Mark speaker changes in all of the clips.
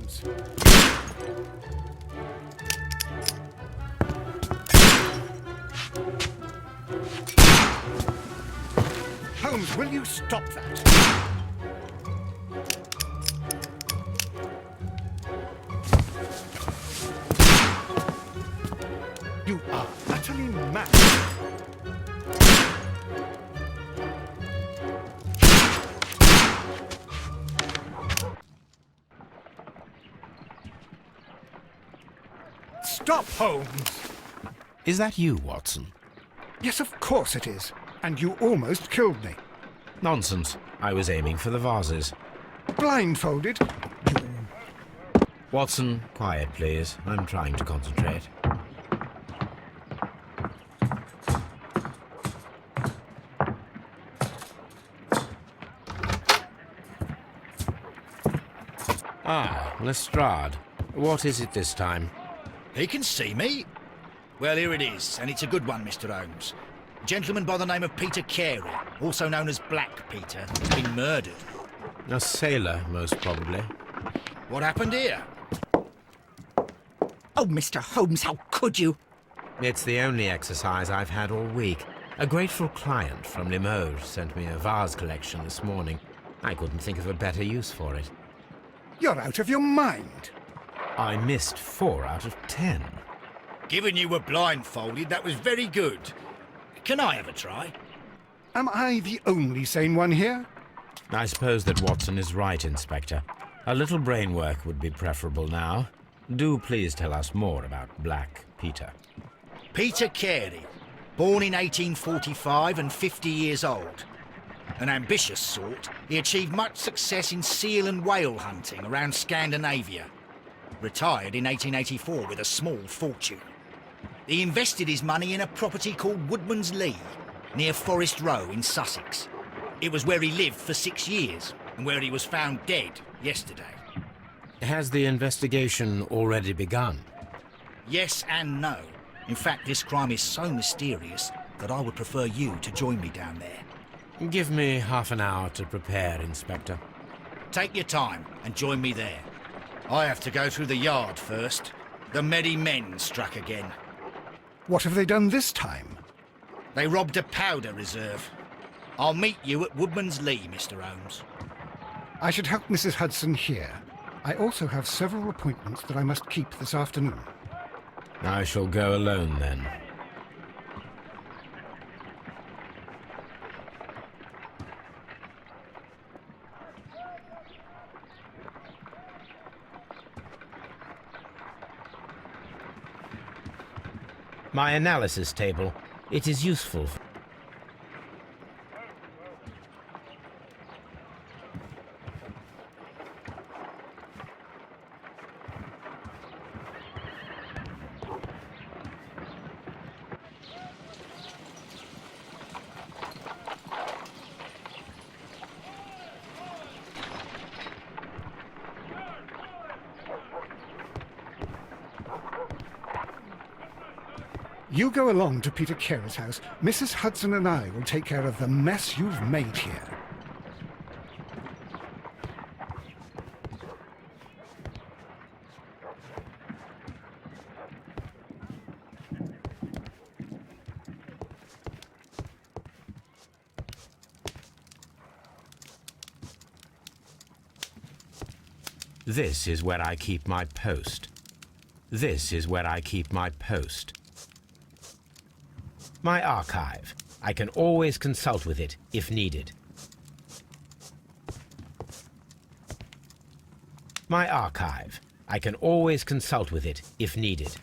Speaker 1: Holmes. Holmes, will you stop that? You are utterly mad. Stop, Holmes!
Speaker 2: Is that you, Watson?
Speaker 1: Yes, of course it is. And you almost killed me.
Speaker 2: Nonsense. I was aiming for the vases.
Speaker 1: Blindfolded?
Speaker 2: Watson, quiet, please. I'm trying to concentrate. Ah, Lestrade. What is it this time?
Speaker 3: He can see me. Well, here it is, and it's a good one, Mr. Holmes. A gentleman by the name of Peter Carey, also known as Black Peter, has been murdered.
Speaker 2: A sailor, most probably.
Speaker 3: What happened here?
Speaker 4: Oh, Mr. Holmes, how could you?
Speaker 2: It's the only exercise I've had all week. A grateful client from Limoges sent me a vase collection this morning. I couldn't think of a better use for it.
Speaker 1: You're out of your mind.
Speaker 2: I missed 4 out of 10.
Speaker 3: Given you were blindfolded, that was very good. Can I have a try?
Speaker 1: Am I the only sane one here?
Speaker 2: I suppose that Watson is right, Inspector. A little brain work would be preferable now. Do please tell us more about Black Peter.
Speaker 3: Peter Carey, born in 1845 and 50 years old. An ambitious sort, he achieved much success in seal and whale hunting around Scandinavia. Retired in 1884 with a small fortune. He invested his money in a property called Woodman's Lee, near Forest Row in Sussex. It was where he lived for 6 years, and where he was found dead yesterday.
Speaker 2: Has the investigation already begun?
Speaker 3: Yes and no. In fact, this crime is so mysterious that I would prefer you to join me down there.
Speaker 2: Give me half an hour to prepare, Inspector.
Speaker 3: Take your time and join me there. I have to go through the yard first. The merry men struck again.
Speaker 1: What have they done this time?
Speaker 3: They robbed a powder reserve. I'll meet you at Woodman's Lee, Mr. Holmes.
Speaker 1: I should help Mrs. Hudson here. I also have several appointments that I must keep this afternoon.
Speaker 2: I shall go alone, then. My analysis table. It is useful.
Speaker 1: You go along to Peter Carey's house. Mrs. Hudson and I will take care of the mess you've made here.
Speaker 2: This is where I keep my post. This is where I keep my post. My archive. I can always consult with it if needed. My archive. I can always consult with it if needed.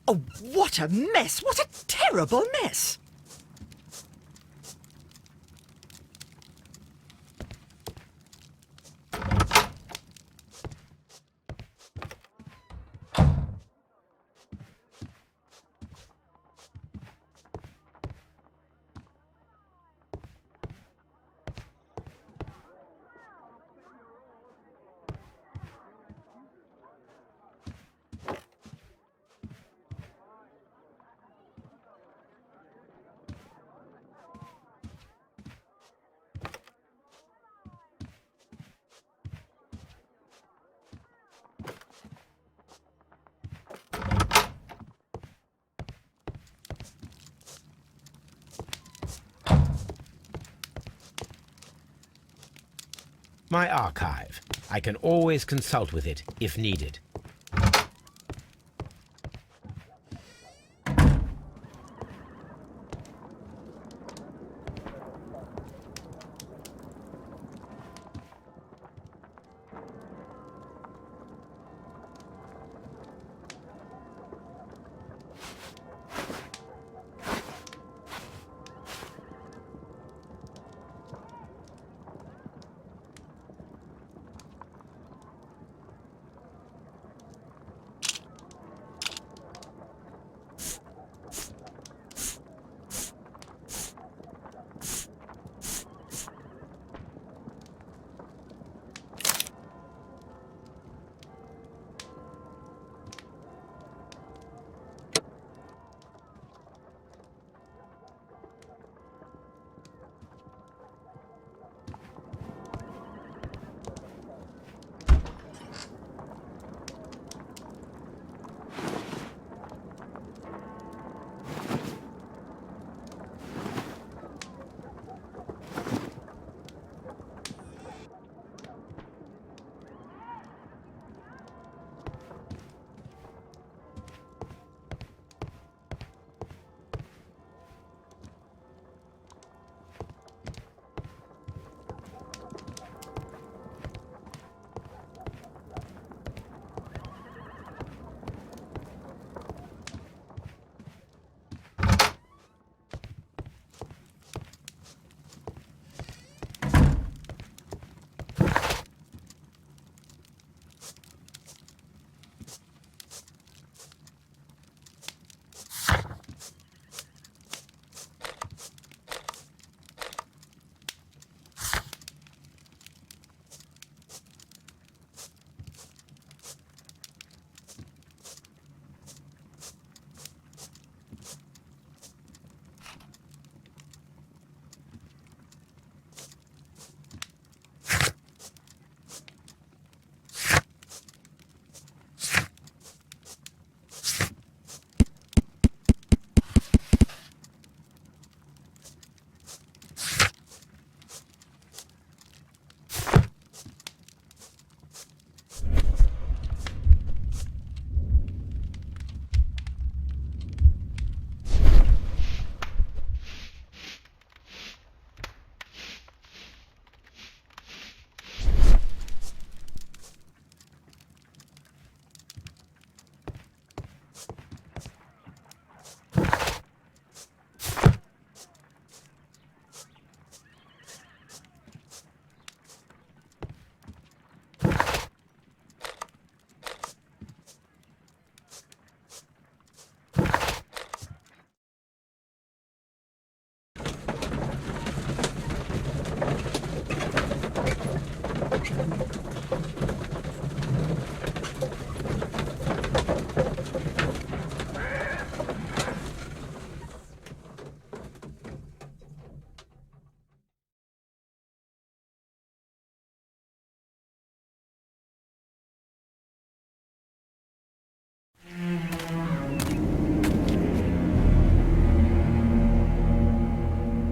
Speaker 4: Oh, what a mess! What a terrible mess!
Speaker 2: My archive. I can always consult with it if needed.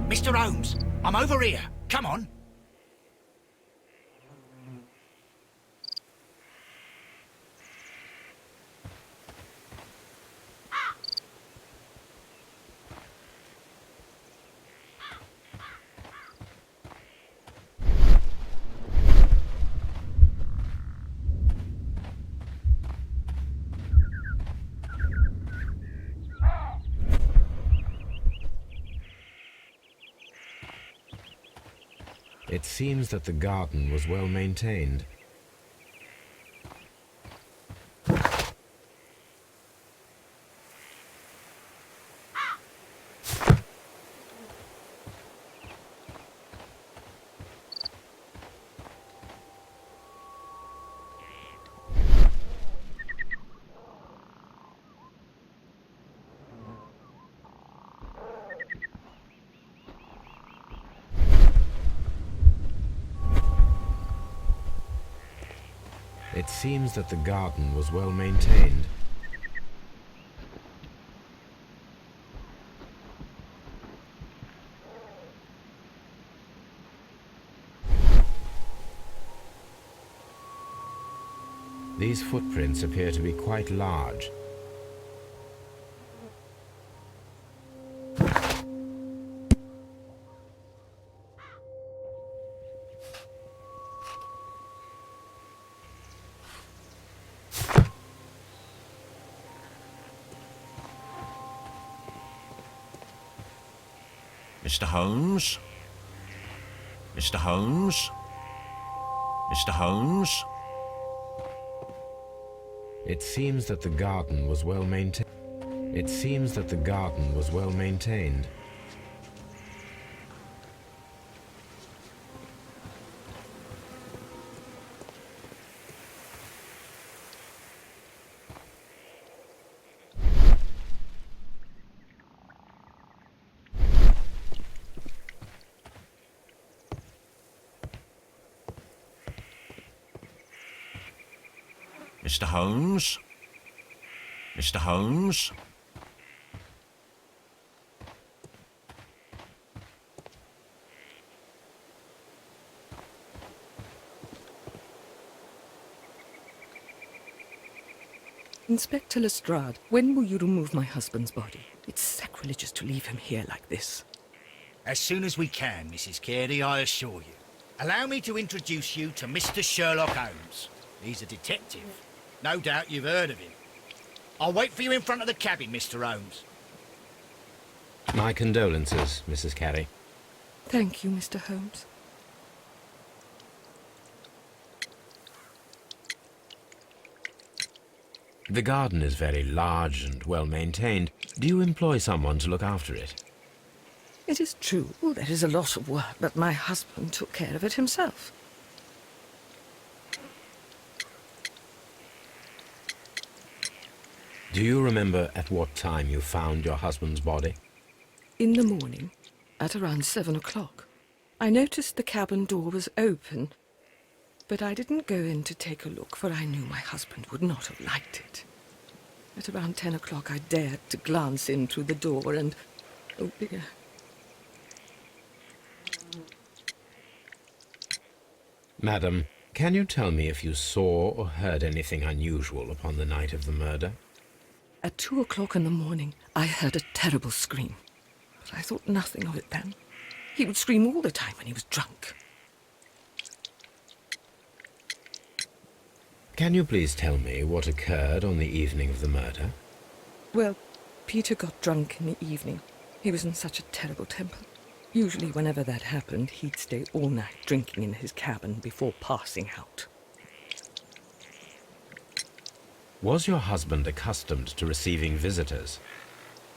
Speaker 3: Mr. Holmes, I'm over here. Come on.
Speaker 2: It seems that the garden was well maintained. It seems that the garden was well maintained. These footprints appear to be quite large.
Speaker 5: Mr. Holmes? Mr. Holmes? Mr. Holmes?
Speaker 2: It seems that the garden was well maintained. It seems that the garden was well maintained.
Speaker 5: Mr. Holmes? Mr. Holmes?
Speaker 6: Inspector Lestrade, when will you remove my husband's body? It's sacrilegious to leave him here like this.
Speaker 3: As soon as we can, Mrs. Carey, I assure you. Allow me to introduce you to Mr. Sherlock Holmes. He's a detective. No doubt you've heard of him. I'll wait for you in front of the cabin, Mr. Holmes.
Speaker 2: My condolences, Mrs. Carey.
Speaker 6: Thank you, Mr. Holmes.
Speaker 2: The garden is very large and well maintained. Do you employ someone to look after it?
Speaker 6: It is true, there is a lot of work, but my husband took care of it himself.
Speaker 2: Do you remember at what time you found your husband's body?
Speaker 6: In the morning, at around 7 o'clock. I noticed the cabin door was open, but I didn't go in to take a look, for I knew my husband would not have liked it. At around 10 o'clock, I dared to glance in through the door and... oh dear.
Speaker 2: Madam, can you tell me if you saw or heard anything unusual upon the night of the murder?
Speaker 6: At 2 o'clock in the morning, I heard a terrible scream, but I thought nothing of it then. He would scream all the time when he was drunk.
Speaker 2: Can you please tell me what occurred on the evening of the murder?
Speaker 6: Well, Peter got drunk in the evening. He was in such a terrible temper. Usually whenever that happened, he'd stay all night drinking in his cabin before passing out.
Speaker 2: Was your husband accustomed to receiving visitors?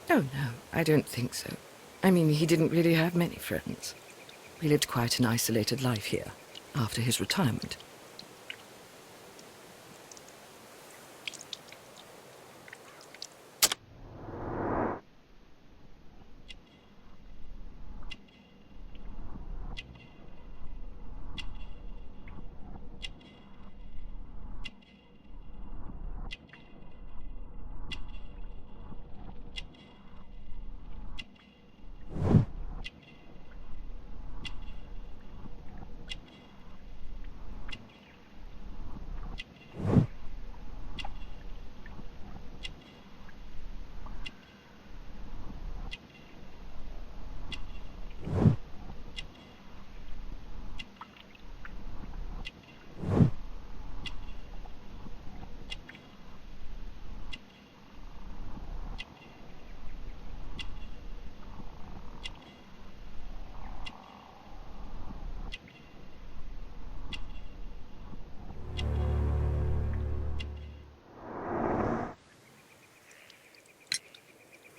Speaker 6: Oh, no, I don't think so. I mean, he didn't really have many friends. He lived quite an isolated life here, after his retirement.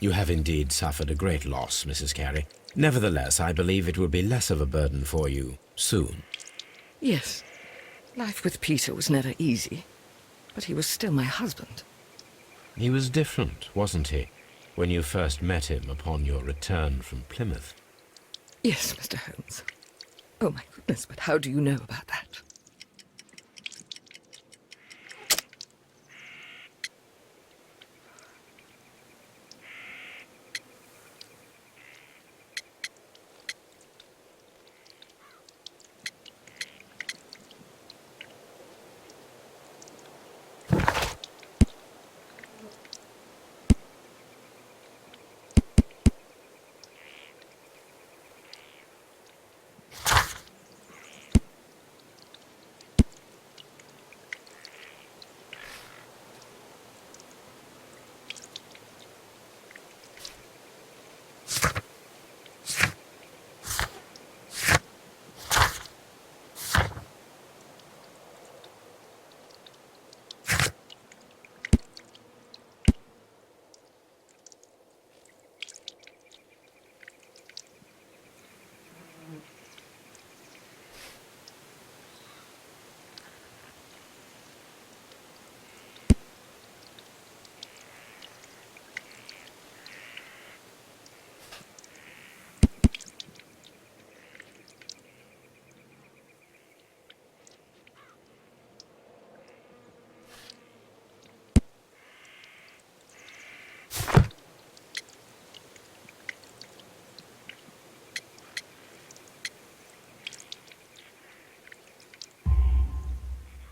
Speaker 2: You have indeed suffered a great loss, Mrs. Carey. Nevertheless, I believe it will be less of a burden for you soon.
Speaker 6: Yes, life with Peter was never easy, but he was still my husband.
Speaker 2: He was different, wasn't he, when you first met him upon your return from Plymouth?
Speaker 6: Yes, Mr. Holmes. Oh, my goodness, but how do you know about that?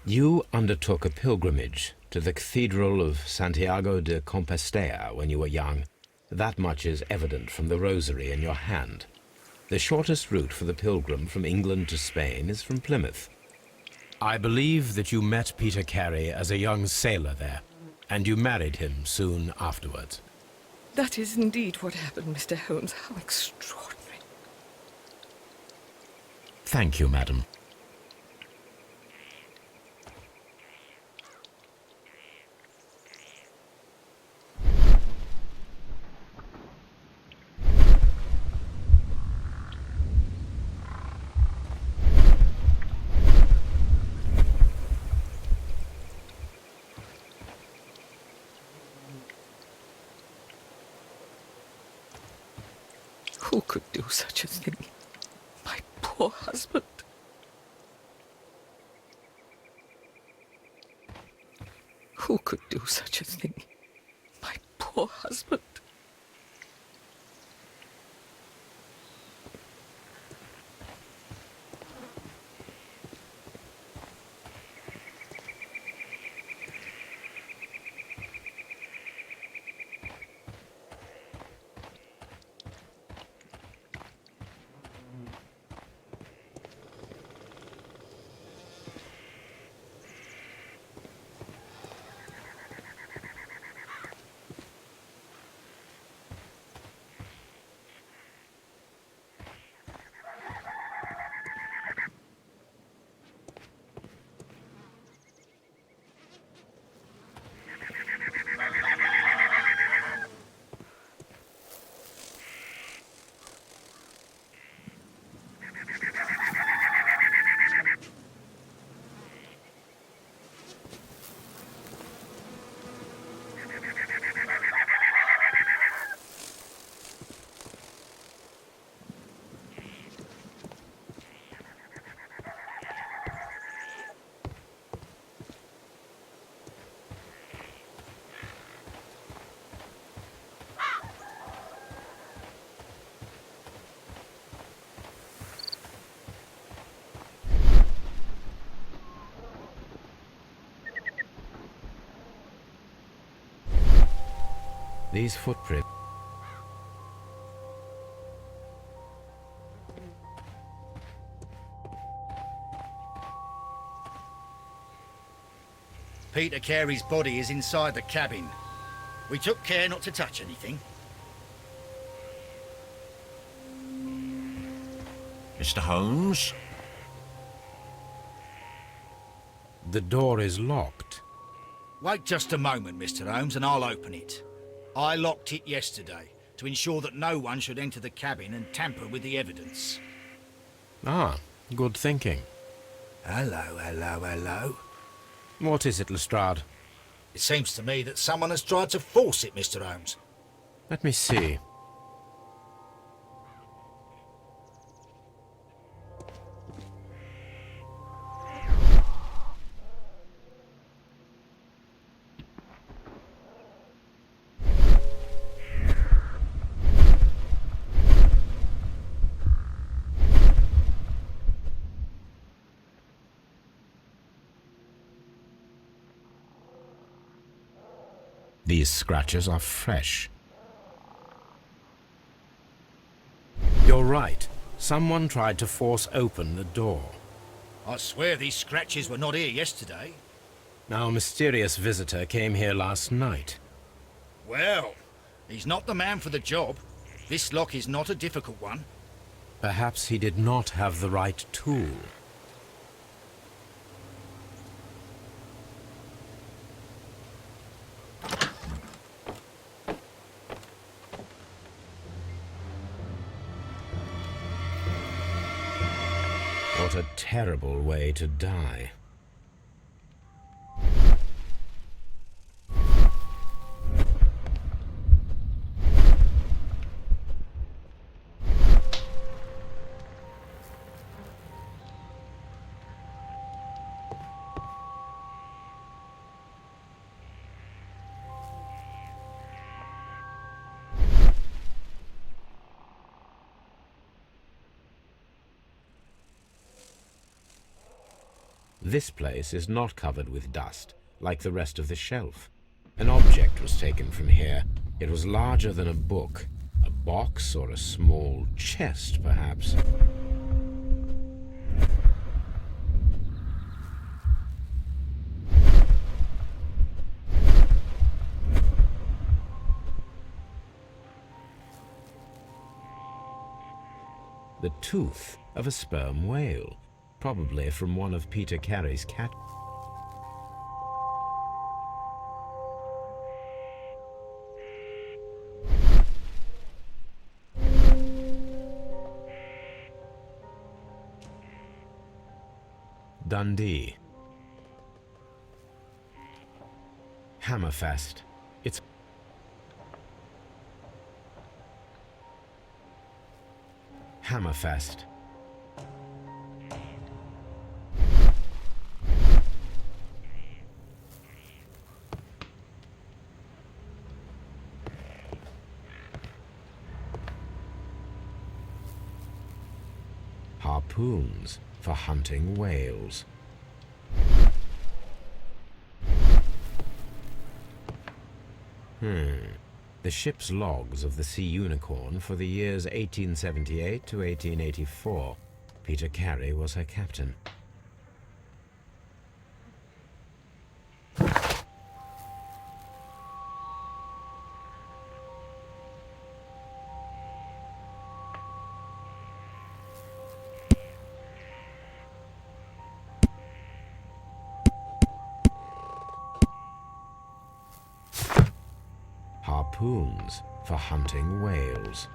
Speaker 2: You undertook a pilgrimage to the Cathedral of Santiago de Compostela when you were young. That much is evident from the rosary in your hand. The shortest route for the pilgrim from England to Spain is from Plymouth. I believe that you met Peter Carey as a young sailor there, and you married him soon afterwards.
Speaker 6: That is indeed what happened, Mr. Holmes. How extraordinary.
Speaker 2: Thank you, madam.
Speaker 6: Who could do such a thing? My poor husband. Who could do such a thing? My poor husband.
Speaker 2: These footprints.
Speaker 3: Peter Carey's body is inside the cabin. We took care not to touch anything.
Speaker 5: Mr. Holmes?
Speaker 2: The door is locked.
Speaker 3: Wait just a moment, Mr. Holmes, and I'll open it. I locked it yesterday to ensure that no one should enter the cabin and tamper with the evidence.
Speaker 2: Ah, good thinking.
Speaker 3: Hello, hello, hello.
Speaker 2: What is it, Lestrade?
Speaker 3: It seems to me that someone has tried to force it, Mr. Holmes.
Speaker 2: Let me see. These scratches are fresh. You're right. Someone tried to force open the door.
Speaker 3: I swear these scratches were not here yesterday.
Speaker 2: Our mysterious visitor came here last night.
Speaker 3: Well, he's not the man for the job. This lock is not a difficult one.
Speaker 2: Perhaps he did not have the right tool. What a terrible way to die. This place is not covered with dust, like the rest of the shelf. An object was taken from here. It was larger than a book. A box or a small chest, perhaps. The tooth of a sperm whale, probably from one of Peter Carey's cat. Dundee. Hammerfest. It's Hammerfest. Harpoons for hunting whales. The ship's logs of the Sea Unicorn for the years 1878 to 1884. Peter Carey was her captain. Harpoons for hunting whales.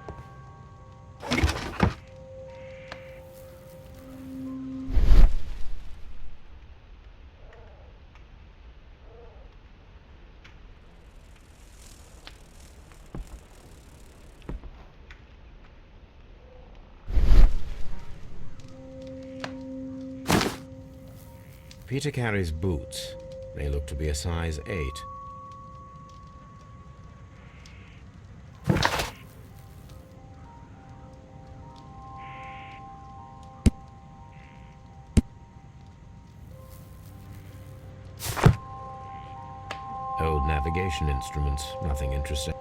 Speaker 2: Peter Carey's boots. They look to be a size 8. Old navigation instruments, nothing interesting.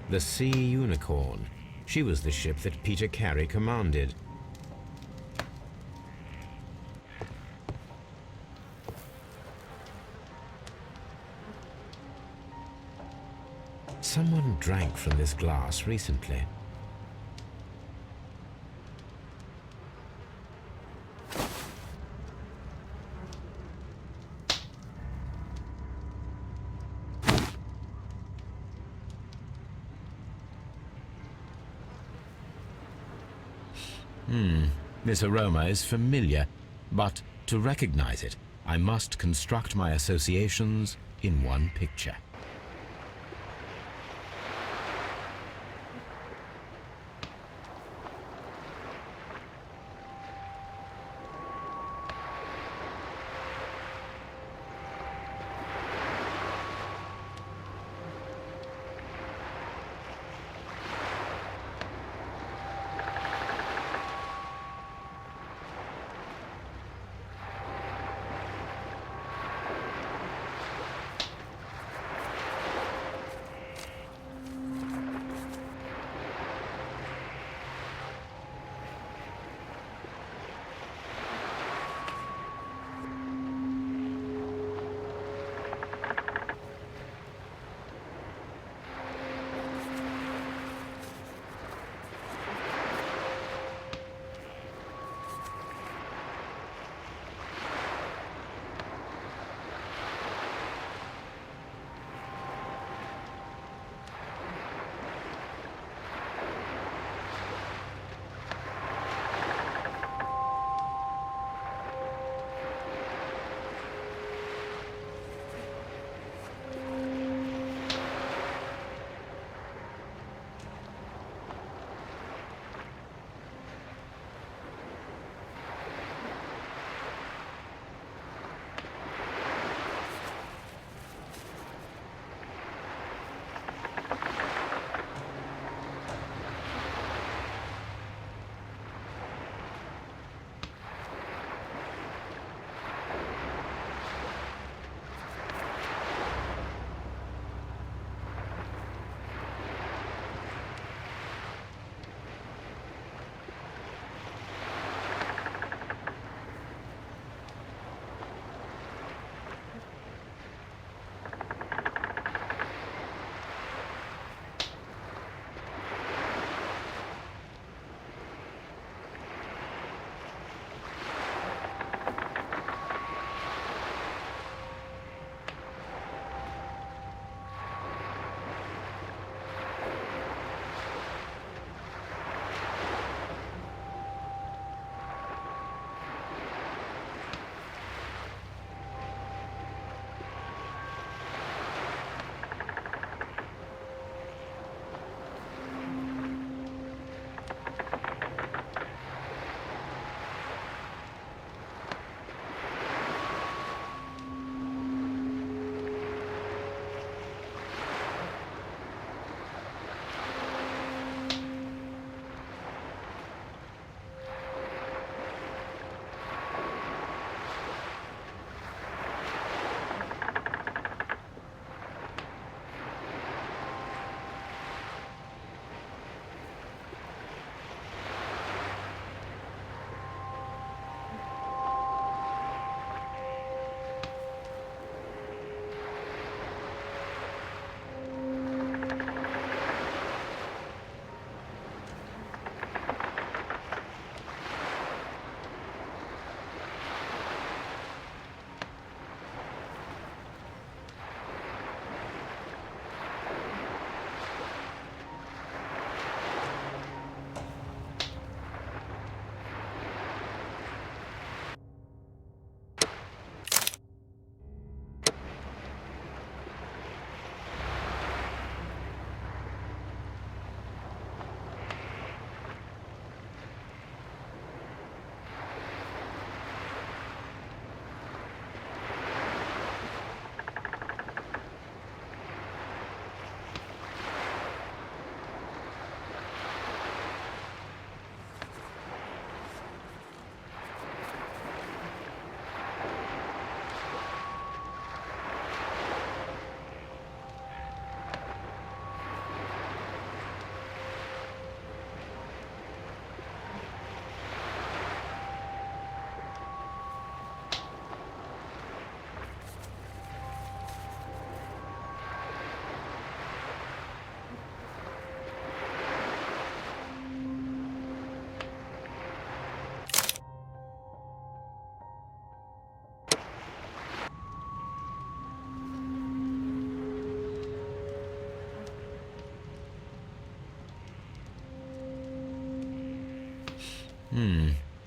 Speaker 2: The Sea Unicorn. She was the ship that Peter Carey commanded. Someone drank from this glass recently. This aroma is familiar, but to recognize it, I must construct my associations in one picture.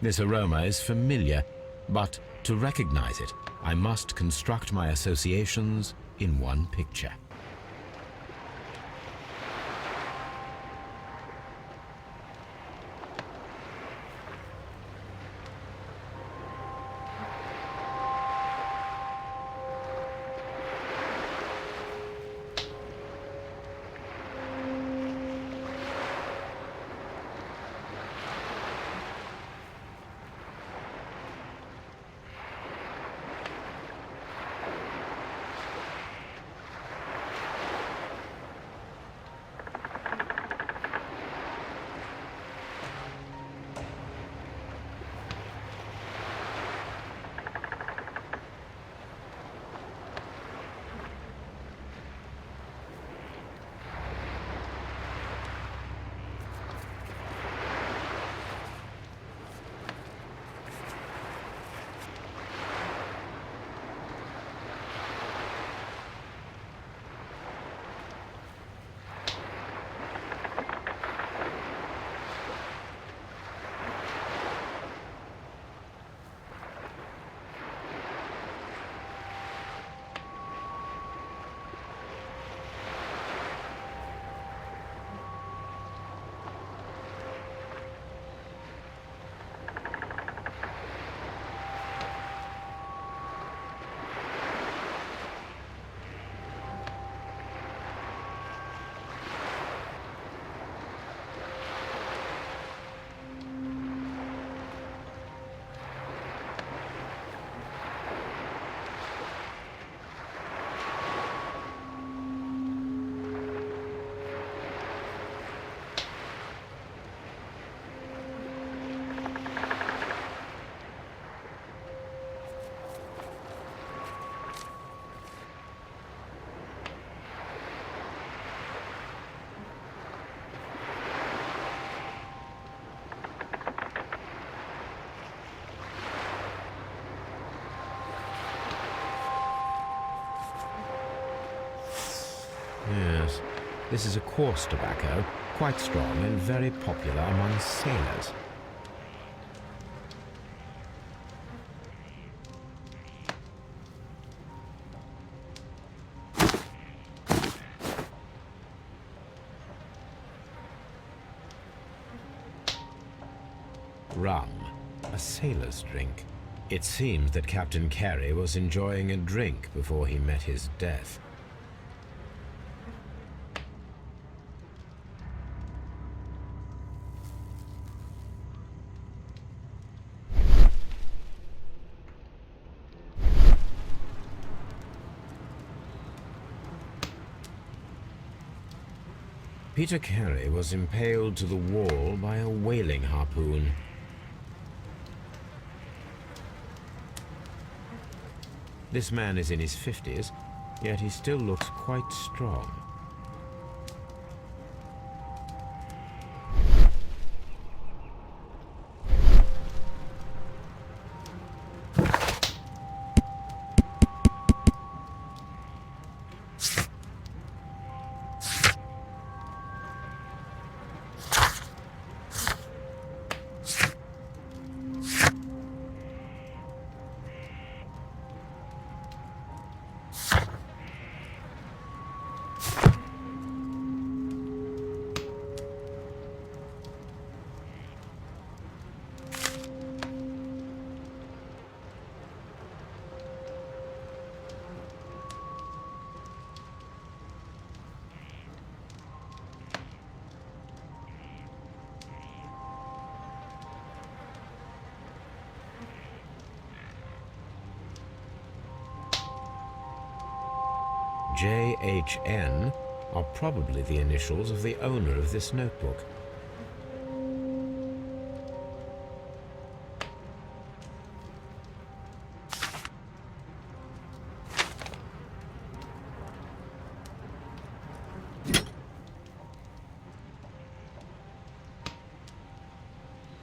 Speaker 2: This aroma is familiar, but to recognize it, I must construct my associations in one picture. Yes, this is a coarse tobacco, quite strong and very popular among sailors. Rum, a sailor's drink. It seems that Captain Carey was enjoying a drink before he met his death. Peter Carey was impaled to the wall by a whaling harpoon. This man is in his 50s, yet he still looks quite strong. JHN are probably the initials of the owner of this notebook.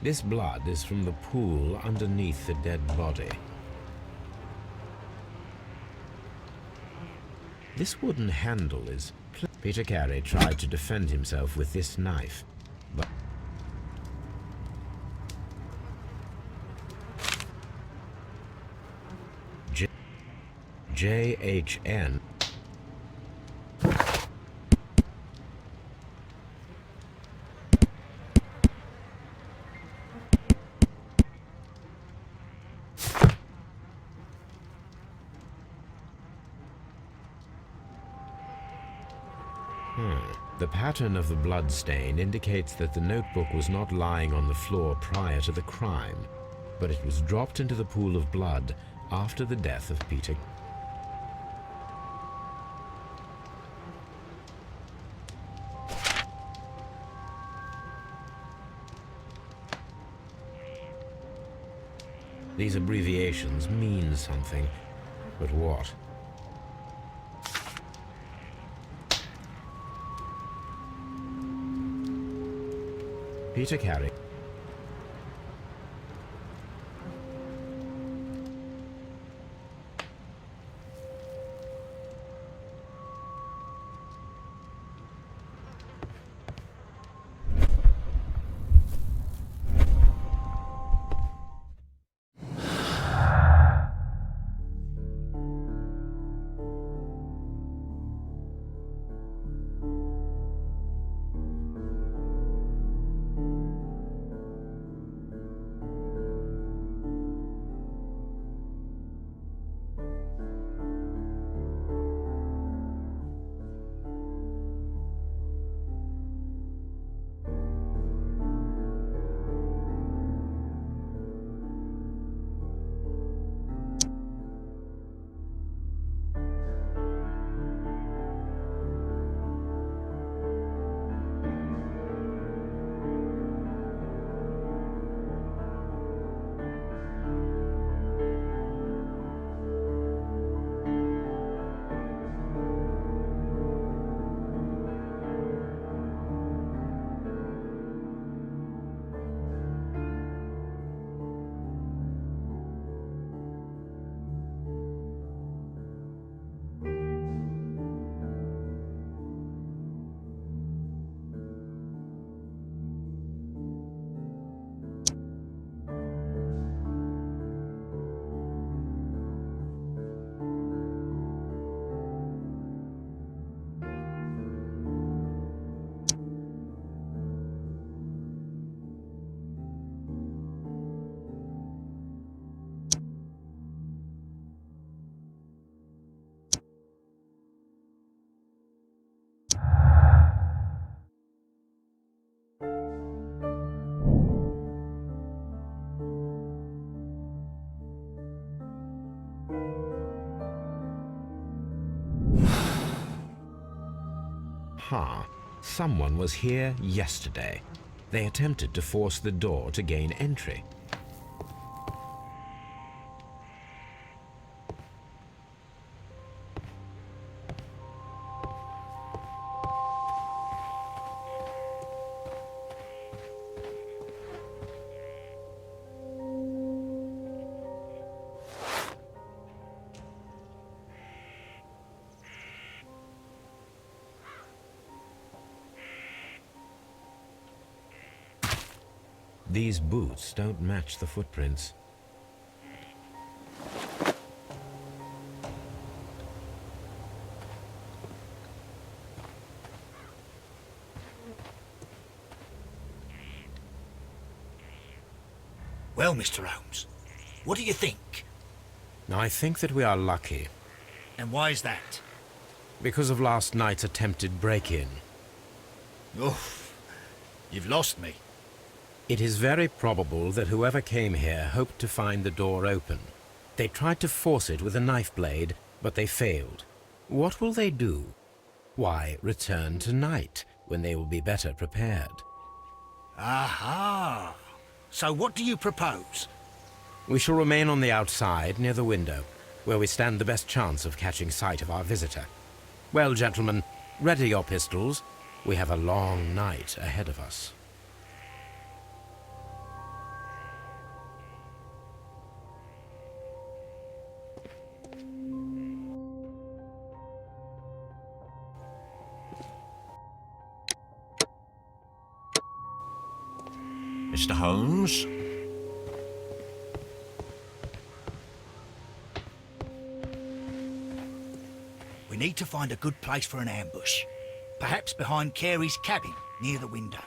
Speaker 2: This blood is from the pool underneath the dead body. This wooden handle is... Peter Carey tried to defend himself with this knife, but... JHN. The pattern of the blood stain indicates that the notebook was not lying on the floor prior to the crime, but it was dropped into the pool of blood after the death of Peter. These abbreviations mean something, but what? Peter Carey. Someone was here yesterday. They attempted to force the door to gain entry. These boots don't match the footprints.
Speaker 3: Well, Mr. Holmes, what do you think?
Speaker 2: I think that we are lucky.
Speaker 3: And why is that?
Speaker 2: Because of last night's attempted break-in.
Speaker 3: Oh, you've lost me.
Speaker 2: It is very probable that whoever came here hoped to find the door open. They tried to force it with a knife blade, but they failed. What will they do? Why, return tonight, when they will be better prepared.
Speaker 3: Aha! So what do you propose?
Speaker 2: We shall remain on the outside, near the window, where we stand the best chance of catching sight of our visitor. Well, gentlemen, ready your pistols. We have a long night ahead of us.
Speaker 5: Mr. Holmes?
Speaker 3: We need to find a good place for an ambush. Perhaps behind Carey's cabin, near the window.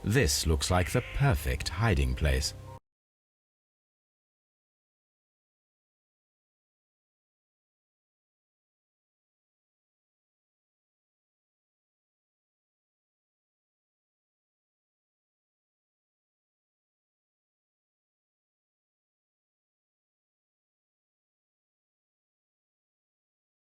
Speaker 2: This looks like the perfect hiding place.